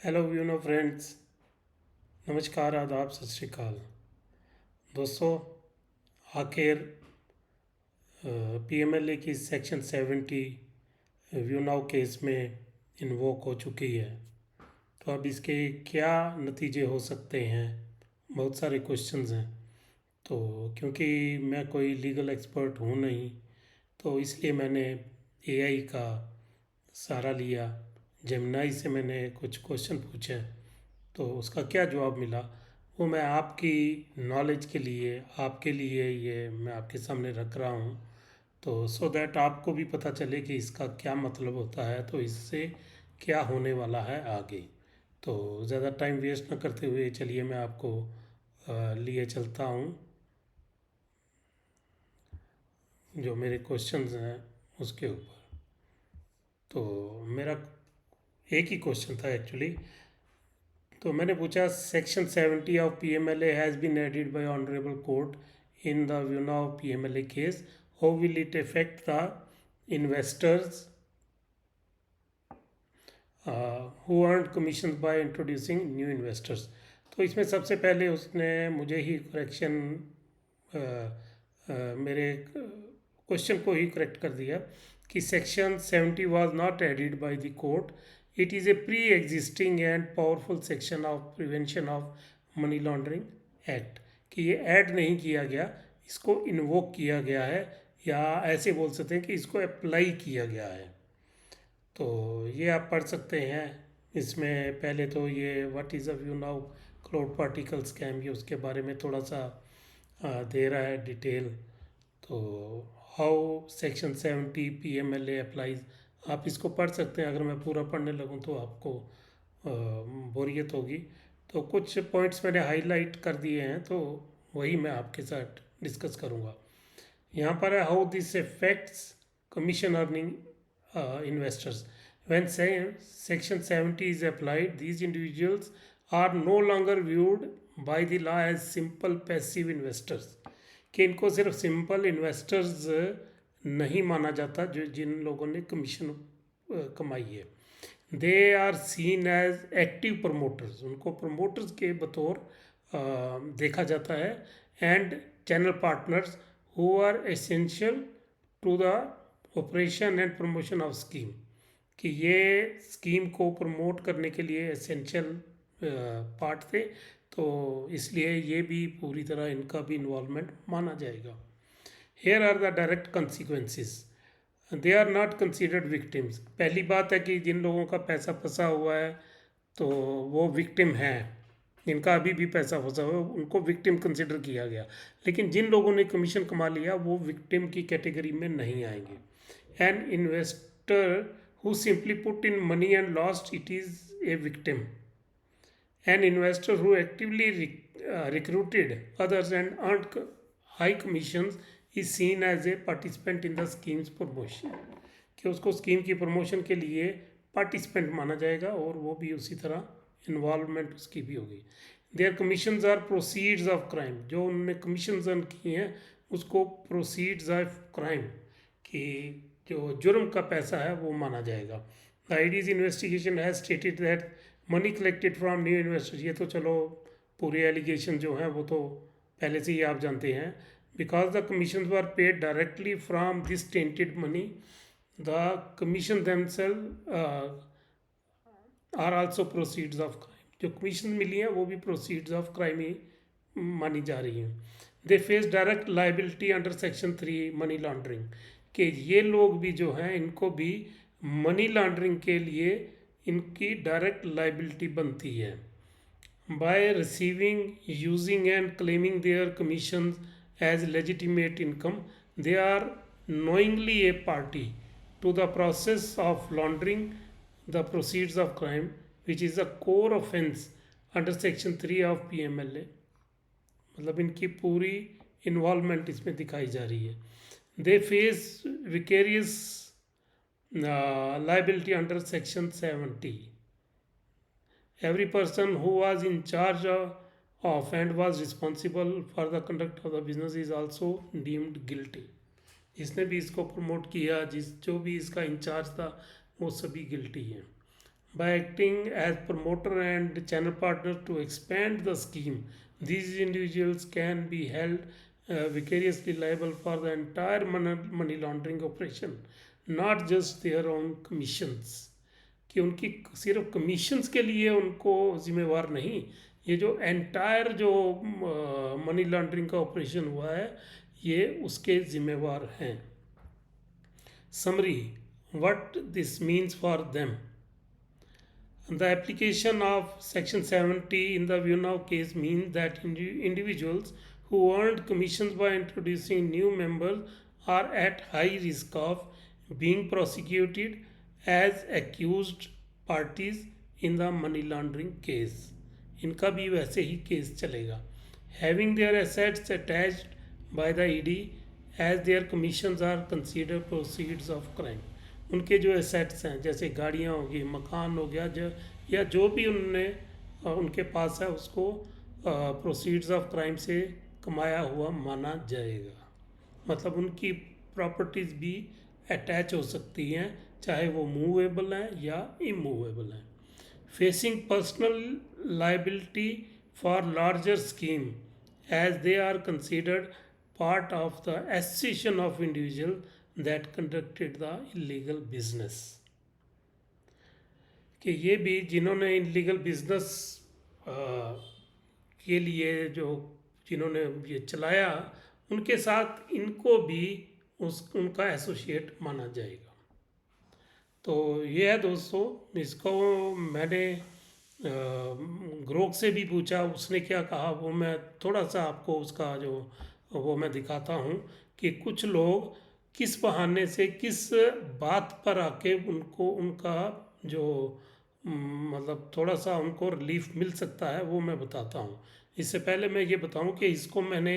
Hello Uno friends. नमस्कार, आदाब, सत श्री अकाल। दोस्तों, आखिर पीएमएलए की सेक्शन 70 व्यू नाउ केस में इन्वोक हो चुकी है। तो अब इसके क्या नतीजे हो सकते हैं, बहुत सारे क्वेश्चंस हैं। तो क्योंकि मैं कोई लीगल एक्सपर्ट हूँ नहीं, तो इसलिए मैंने एआई का सहारा लिया। जेमिनाई से मैंने कुछ क्वेश्चन पूछे, तो उसका क्या जवाब मिला वो मैं आपकी नॉलेज के लिए, आपके लिए ये मैं आपके सामने रख रहा हूँ। तो सो दैट आपको भी पता चले कि इसका क्या मतलब होता है, तो इससे क्या होने वाला है आगे। तो ज़्यादा टाइम वेस्ट न करते हुए चलिए मैं आपको लिए चलता हूँ जो मेरे क्वेश्चंस हैं उसके ऊपर। तो मेरा एक ही क्वेश्चन था एक्चुअली। तो मैंने पूछा, section 70 of PMLA has been added by honourable court in the view of PMLA case, how will it affect the investors who earn commission by introducing new investors. तो इसमें सबसे पहले उसने मुझे ही करेक्शन, मेरे क्वेश्चन को ही करेक्ट कर दिया कि section 70 was not added by the court, it is a pre existing and powerful section of prevention of money laundering act. कि ये ऐड नहीं किया गया, इसको इन्वोक किया गया है, या ऐसे बोल सकते हैं कि इसको अप्लाई किया गया है। तो ये आप पढ़ सकते हैं। इसमें पहले तो ये what is a view now cloud particle scam, ये उसके बारे में थोड़ा सा दे रहा है डिटेल। तो हाउ सेक्शन 70 पीएमएलए अप्लाइज, आप इसको पढ़ सकते हैं। अगर मैं पूरा पढ़ने लगूँ तो आपको बोरियत होगी। तो कुछ पॉइंट्स मैंने हाईलाइट कर दिए हैं, तो वही मैं आपके साथ डिस्कस करूँगा। यहाँ पर है, how this effects commission earning investors. When Section 70 is applied, these individuals are no longer viewed by the law as simple passive investors. कि इनको सिर्फ सिंपल इन्वेस्टर्स नहीं माना जाता जो जिन लोगों ने कमीशन कमाई है। They are seen as active promoters, उनको प्रमोटर्स के बतौर देखा जाता है। And channel partners who are essential to the operation and promotion of scheme, कि ये स्कीम को प्रमोट करने के लिए एसेंशियल पार्ट थे। तो इसलिए ये भी पूरी तरह इनका भी इन्वॉल्वमेंट माना जाएगा। Here are the direct consequences, they are not considered victims. पहली बात है कि जिन लोगों का पैसा फंसा हुआ है तो वो विक्टिम हैं, जिनका अभी भी पैसा फंसा हुआ है उनको विक्टिम कंसिडर किया गया। लेकिन जिन लोगों ने कमीशन कमा लिया वो विक्टिम की कैटेगरी में नहीं आएंगे। An investor who simply put in money and lost it is a victim. An investor who actively recruited others and earned high commissions is seen as a participant in the scheme's promotion, कि उसको scheme की promotion के लिए participant माना जाएगा और वो भी उसी तरह इन्वॉल्वमेंट उसकी भी होगी। Their commissions are proceeds of crime, जो उन्होंने कमीशन अर्न किए हैं उसको प्रोसीड्स ऑफ क्राइम, कि जो जुर्म का पैसा है वो माना जाएगा। The IDs investigation has stated that money collected from new investors, ये तो चलो पूरे एलिगेशन जो हैं वो तो पहले से ही आप जानते हैं। Because the commission were paid directly from this tainted money, the commission themselves are also proceeds of crime, जो कमीशन मिली हैं वो भी प्रोसीड्स ऑफ क्राइम ही मानी जा रही हैं। They face direct liability under section 3 money laundering, कि ये लोग भी जो हैं इनको भी मनी लॉन्ड्रिंग के लिए इनकी डायरेक्ट लाइबिलिटी बनती है। By receiving, using and claiming their commission as legitimate income, they are knowingly a party to the process of laundering the proceeds of crime, which is a core offense under section 3 of PMLA। मतलब इनकी पूरी involvement इसमें दिखाई जा रही है। They face vicarious liability under section 70। every person who was in charge of and was responsible for the conduct of the business is also deemed guilty। जिसने भी इसको प्रमोट किया, जिस जो भी इसका इंचार्ज था वो सभी गिल्टी हैं। by acting as promoter and channel partner to expand the scheme. These individuals can be held vicariously liable for the entire money laundering operation, not just their own commissions. कि उनकी सिर्फ commissions के लिए उनको जिम्मेवार नहीं, ये जो एंटायर जो मनी लॉन्ड्रिंग का ऑपरेशन हुआ है ये उसके जिम्मेवार हैं. Summary, what this means for them. The application of Section 70 in the Vunau case means that individuals who earned commissions by introducing new members are at high risk of being prosecuted as accused parties in the money laundering case. इनका भी वैसे ही case चलेगा. Having their assets attached by the ED as their commissions are considered proceeds of crime. उनके जो assets हैं जैसे गाड़ियाँ होगी, मकान हो गया, या जो भी उनने उनके पास है उसको प्रोसीड्स ऑफ क्राइम से कमाया हुआ माना जाएगा. मतलब उनकी प्रॉपर्टीज़ भी अटैच हो सकती हैं, चाहे वो मूवेबल हैं या इमूवेबल हैं. Facing personal liability for larger scheme as they are considered part of the association of individual that conducted the illegal business. कि ये भी जिन्होंने इलीगल बिजनेस के लिए जो जिन्होंने ये चलाया उनके साथ इनको भी उनका एसोसिएट माना जाएगा. तो ये है दोस्तों, इसको मैंने ग्रोक से भी पूछा, उसने क्या कहा वो मैं थोड़ा सा आपको उसका जो वो मैं दिखाता हूँ कि कुछ लोग किस बहाने से किस बात पर आके उनको उनका जो मतलब थोड़ा सा उनको रिलीफ मिल सकता है वो मैं बताता हूँ. इससे पहले मैं ये बताऊँ कि इसको मैंने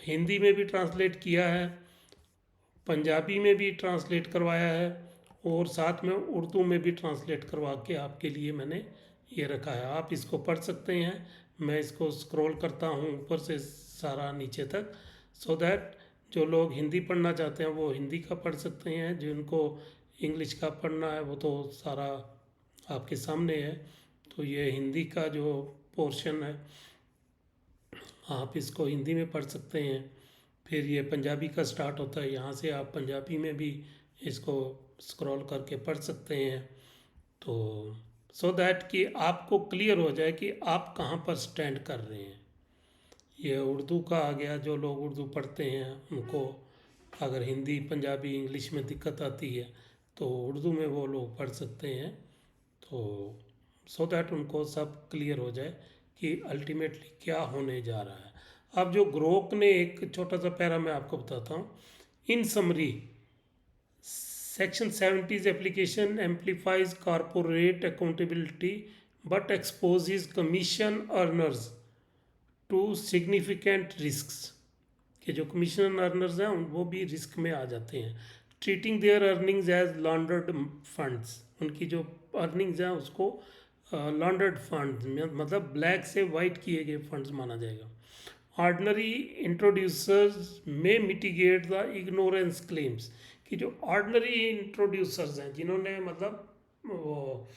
हिंदी में भी ट्रांसलेट किया है, पंजाबी में भी ट्रांसलेट करवाया है और साथ में उर्दू में भी ट्रांसलेट करवा के आपके लिए मैंने ये रखा है. आप इसको पढ़ सकते हैं. मैं इसको स्क्रॉल करता हूँ ऊपर से सारा नीचे तक, सो दैट जो लोग हिंदी पढ़ना चाहते हैं वो हिंदी का पढ़ सकते हैं, जिनको इंग्लिश का पढ़ना है वो तो सारा आपके सामने है. तो ये हिंदी का जो पोर्शन है आप इसको हिंदी में पढ़ सकते हैं. फिर ये पंजाबी का स्टार्ट होता है, यहाँ से आप पंजाबी में भी इसको स्क्रॉल करके पढ़ सकते हैं. तो सो दैट कि आपको क्लियर हो जाए कि आप कहाँ पर स्टैंड कर रहे हैं. ये उर्दू का आ गया, जो लोग उर्दू पढ़ते हैं उनको अगर हिंदी पंजाबी इंग्लिश में दिक्कत आती है तो उर्दू में वो लोग पढ़ सकते हैं. तो सो दैट उनको सब क्लियर हो जाए कि अल्टीमेटली क्या होने जा रहा है. अब जो ग्रोक ने एक छोटा सा पैरा मैं आपको बताता हूँ. इन summary, Section 70's application amplifies corporate accountability but exposes commission earners to significant risks. कि जो कमीशन अर्नर्स हैं वो भी रिस्क में आ जाते हैं. Treating their earnings as laundered funds, उनकी जो अर्निंग्स हैं उसको लॉन्डर्ड फंड्स मतलब ब्लैक से वाइट किए गए फंड्स माना जाएगा. ऑर्डनरी इंट्रोड्यूसर्स में मिटिगेट द इग्नोरेंस क्लेम्स, कि जो ऑर्डनरी इंट्रोड्यूसर्स हैं जिन्होंने मतलब वो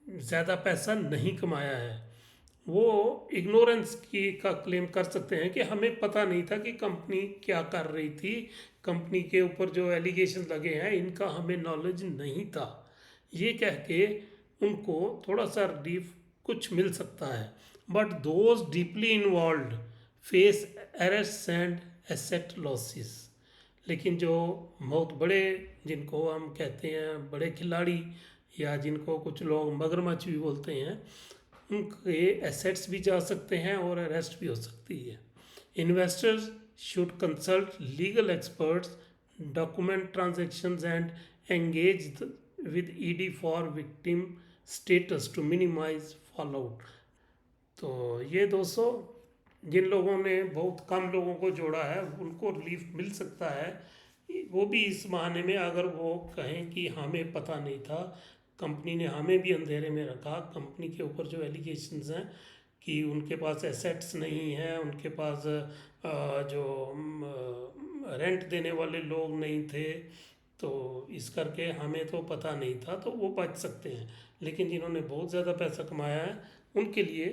ज़्यादा पैसा नहीं कमाया है वो इग्नोरेंस की का क्लेम कर सकते हैं कि हमें पता नहीं था कि कंपनी क्या कर रही थी, कंपनी के ऊपर जो एलिगेशन लगे हैं इनका हमें नॉलेज नहीं था. ये कह के उनको थोड़ा सा रिलीफ कुछ मिल सकता है. But those deeply involve face arrest and asset losses. लेकिन जो बहुत बड़े जिनको हम कहते हैं बड़े खिलाड़ी या जिनको कुछ लोग मगरमच्छ भी बोलते हैं, उनके एसेट्स भी जा सकते हैं और अरेस्ट भी हो सकती है. Investors should consult legal experts, document transactions and engage with ED for victim status to minimize fallout. तो ये दोस्तों जिन लोगों ने बहुत कम लोगों को जोड़ा है उनको रिलीफ मिल सकता है, वो भी इस बहाने में अगर वो कहें कि हमें पता नहीं था, कंपनी ने हमें भी अंधेरे में रखा. कंपनी के ऊपर जो एलिगेशंस हैं कि उनके पास एसेट्स नहीं हैं, उनके पास जो रेंट देने वाले लोग नहीं थे, तो इस करके हमें तो पता नहीं था, तो वो बच सकते हैं। लेकिन जिन्होंने बहुत ज़्यादा पैसा कमाया है उनके लिए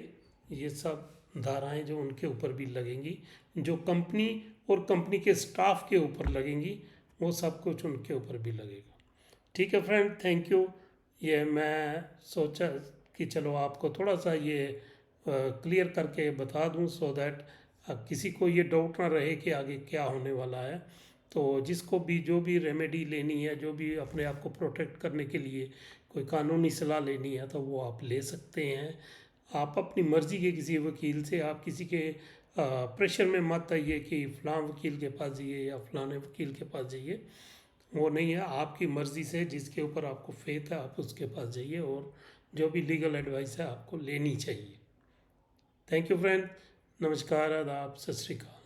ये सब धाराएं जो उनके ऊपर भी लगेंगी, जो कंपनी और कंपनी के स्टाफ के ऊपर लगेंगी, वो सब कुछ उनके ऊपर भी लगेगा। ठीक है फ्रेंड, थैंक यू। ये मैं सोचा कि चलो आपको थोड़ा सा ये क्लियर करके बता दूं, सो दैट किसी को ये डाउट ना रहे कि आगे क्या होने वाला है। तो जिसको भी जो भी रेमेडी लेनी है, जो भी अपने आप को प्रोटेक्ट करने के लिए कोई कानूनी सलाह लेनी है, तो वो आप ले सकते हैं। आप अपनी मर्ज़ी के किसी वकील से, आप किसी के प्रेशर में मत आइए कि फ़लाँ वकील के पास जाइए या फ़लाने वकील के पास जाइए। वो नहीं है, आपकी मर्ज़ी से जिसके ऊपर आपको फेथ है आप उसके पास जाइए, और जो भी लीगल एडवाइस है आपको लेनी चाहिए। थैंक यू फ्रेंड, नमस्कार, आदाब, सत श्री अकाल।